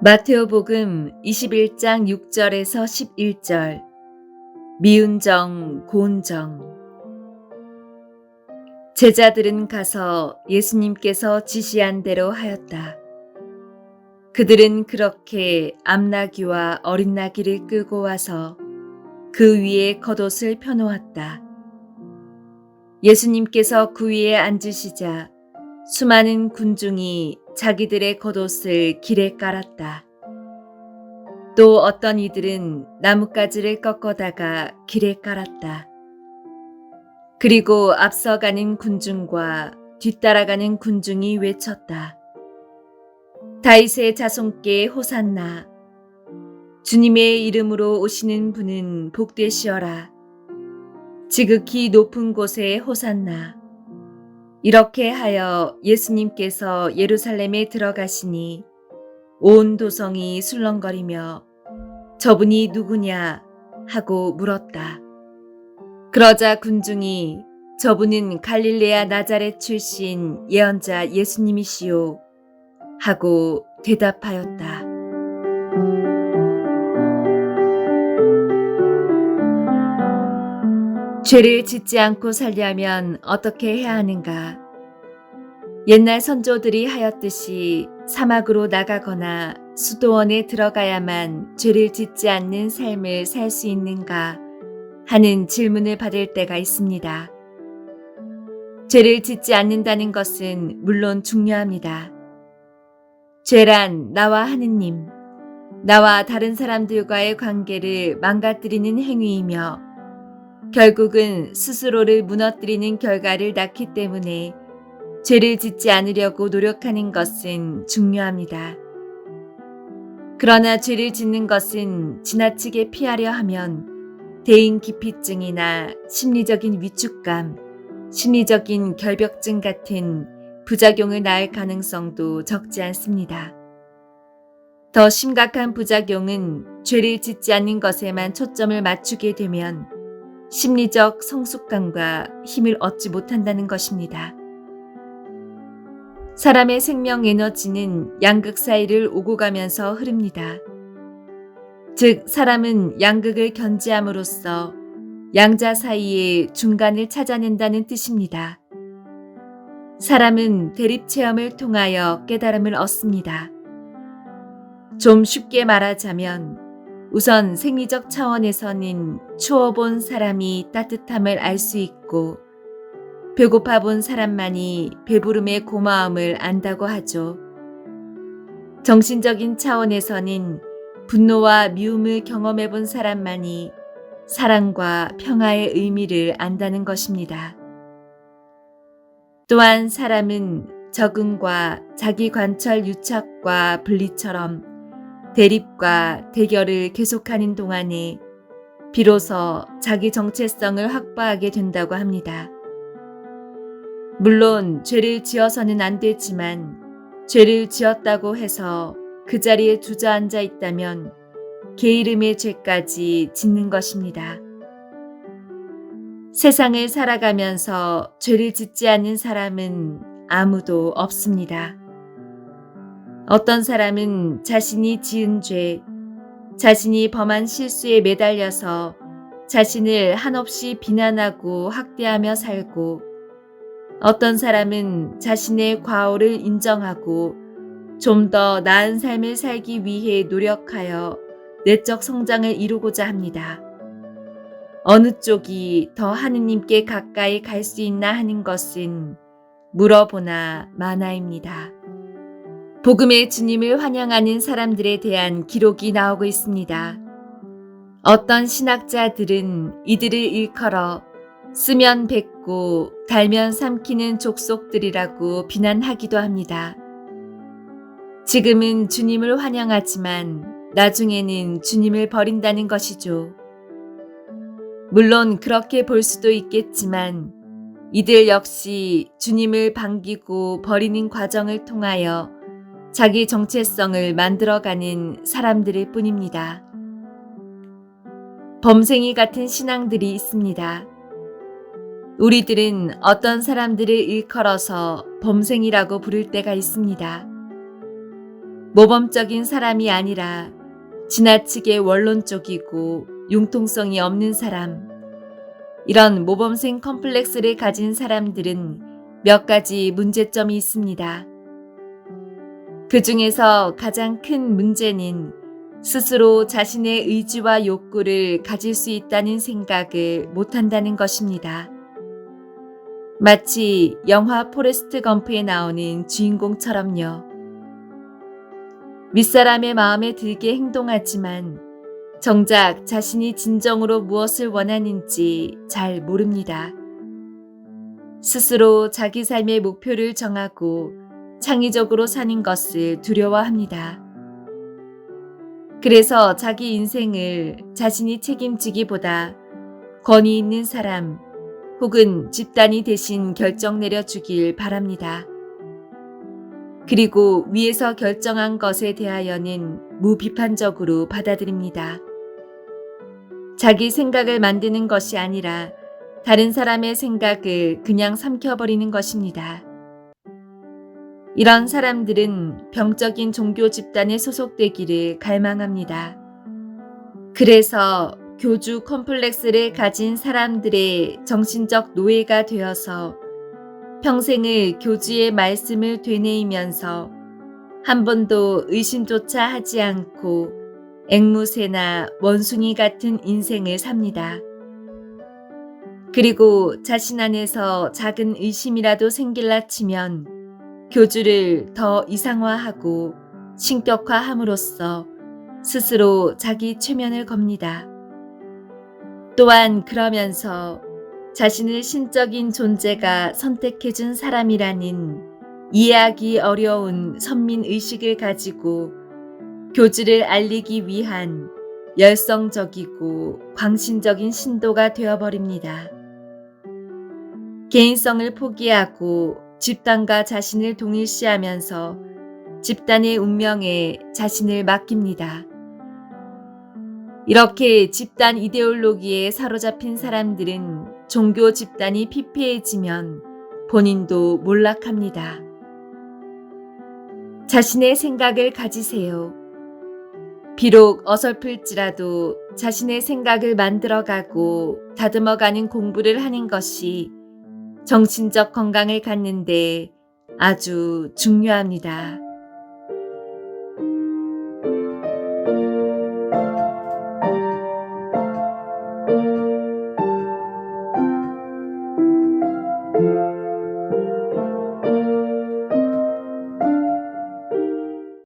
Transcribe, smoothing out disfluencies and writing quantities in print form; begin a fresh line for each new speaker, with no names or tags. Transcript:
마테오복음 21장 6절에서 11절. 미운 정, 고운 정. 제자들은 가서 예수님께서 지시한 대로 하였다. 그들은 그렇게 암나귀와 어린 나귀를 끌고 와서 그 위에 겉옷을 펴놓았다. 예수님께서 그 위에 앉으시자 수많은 군중이 자기들의 겉옷을 길에 깔았다. 또 어떤 이들은 나뭇가지를 꺾어다가 길에 깔았다. 그리고 앞서가는 군중과 뒤따라가는 군중이 외쳤다. 다윗의 자손께 호산나. 주님의 이름으로 오시는 분은 복되시어라. 지극히 높은 곳에 호산나. 이렇게 하여 예수님께서 예루살렘에 들어가시니 온 도성이 술렁거리며 저분이 누구냐 하고 물었다. 그러자 군중이 저분은 갈릴레아 나자렛 출신 예언자 예수님이시요 하고 대답하였다. 죄를 짓지 않고 살려면 어떻게 해야 하는가? 옛날 선조들이 하였듯이 사막으로 나가거나 수도원에 들어가야만 죄를 짓지 않는 삶을 살 수 있는가 하는 질문을 받을 때가 있습니다. 죄를 짓지 않는다는 것은 물론 중요합니다. 죄란 나와 하느님, 나와 다른 사람들과의 관계를 망가뜨리는 행위이며 결국은 스스로를 무너뜨리는 결과를 낳기 때문에 죄를 짓지 않으려고 노력하는 것은 중요합니다. 그러나 죄를 짓는 것은 지나치게 피하려 하면 대인기피증이나 심리적인 위축감, 심리적인 결벽증 같은 부작용을 낳을 가능성도 적지 않습니다. 더 심각한 부작용은 죄를 짓지 않는 것에만 초점을 맞추게 되면 심리적 성숙감과 힘을 얻지 못한다는 것입니다. 사람의 생명 에너지는 양극 사이를 오고 가면서 흐릅니다. 즉, 사람은 양극을 견지함으로써 양자 사이의 중간을 찾아낸다는 뜻입니다. 사람은 대립 체험을 통하여 깨달음을 얻습니다. 좀 쉽게 말하자면 우선 생리적 차원에서는 추워본 사람이 따뜻함을 알 수 있고 배고파 본 사람만이 배부름의 고마움을 안다고 하죠. 정신적인 차원에서는 분노와 미움을 경험해 본 사람만이 사랑과 평화의 의미를 안다는 것입니다. 또한 사람은 적응과 자기 관철 유착과 분리처럼 대립과 대결을 계속하는 동안에 비로소 자기 정체성을 확보하게 된다고 합니다. 물론 죄를 지어서는 안 되지만 죄를 지었다고 해서 그 자리에 주저앉아 있다면 개 이름의 죄까지 짓는 것입니다. 세상을 살아가면서 죄를 짓지 않는 사람은 아무도 없습니다. 어떤 사람은 자신이 지은 죄, 자신이 범한 실수에 매달려서 자신을 한없이 비난하고 학대하며 살고, 어떤 사람은 자신의 과오를 인정하고 좀 더 나은 삶을 살기 위해 노력하여 내적 성장을 이루고자 합니다. 어느 쪽이 더 하느님께 가까이 갈 수 있나 하는 것은 물어보나 마나입니다. 복음의 주님을 환영하는 사람들에 대한 기록이 나오고 있습니다. 어떤 신학자들은 이들을 일컬어 쓰면 뱉고 달면 삼키는 족속들이라고 비난하기도 합니다. 지금은 주님을 환영하지만 나중에는 주님을 버린다는 것이죠. 물론 그렇게 볼 수도 있겠지만 이들 역시 주님을 반기고 버리는 과정을 통하여 자기 정체성을 만들어가는 사람들일 뿐입니다. 범생이 같은 신앙들이 있습니다. 우리들은 어떤 사람들을 일컬어서 범생이라고 부를 때가 있습니다. 모범적인 사람이 아니라 지나치게 원론적이고 융통성이 없는 사람, 이런 모범생 컴플렉스를 가진 사람들은 몇 가지 문제점이 있습니다. 그 중에서 가장 큰 문제는 스스로 자신의 의지와 욕구를 가질 수 있다는 생각을 못한다는 것입니다. 마치 영화 포레스트 검프에 나오는 주인공처럼요. 윗사람의 마음에 들게 행동하지만 정작 자신이 진정으로 무엇을 원하는지 잘 모릅니다. 스스로 자기 삶의 목표를 정하고 창의적으로 사는 것을 두려워합니다. 그래서 자기 인생을 자신이 책임지기보다 권위 있는 사람 혹은 집단이 대신 결정 내려주길 바랍니다. 그리고 위에서 결정한 것에 대하여는 무비판적으로 받아들입니다. 자기 생각을 만드는 것이 아니라 다른 사람의 생각을 그냥 삼켜버리는 것입니다. 이런 사람들은 병적인 종교 집단에 소속되기를 갈망합니다. 그래서 교주 컴플렉스를 가진 사람들의 정신적 노예가 되어서 평생을 교주의 말씀을 되뇌이면서 한 번도 의심조차 하지 않고 앵무새나 원숭이 같은 인생을 삽니다. 그리고 자신 안에서 작은 의심이라도 생길라 치면 교주를 더 이상화하고 신격화함으로써 스스로 자기 최면을 겁니다. 또한 그러면서 자신을 신적인 존재가 선택해준 사람이라는 이해하기 어려운 선민의식을 가지고 교주를 알리기 위한 열성적이고 광신적인 신도가 되어버립니다. 개인성을 포기하고 집단과 자신을 동일시하면서 집단의 운명에 자신을 맡깁니다. 이렇게 집단 이데올로기에 사로잡힌 사람들은 종교 집단이 피폐해지면 본인도 몰락합니다. 자신의 생각을 가지세요. 비록 어설플지라도 자신의 생각을 만들어가고 다듬어가는 공부를 하는 것이 정신적 건강을 갖는 데 아주 중요합니다.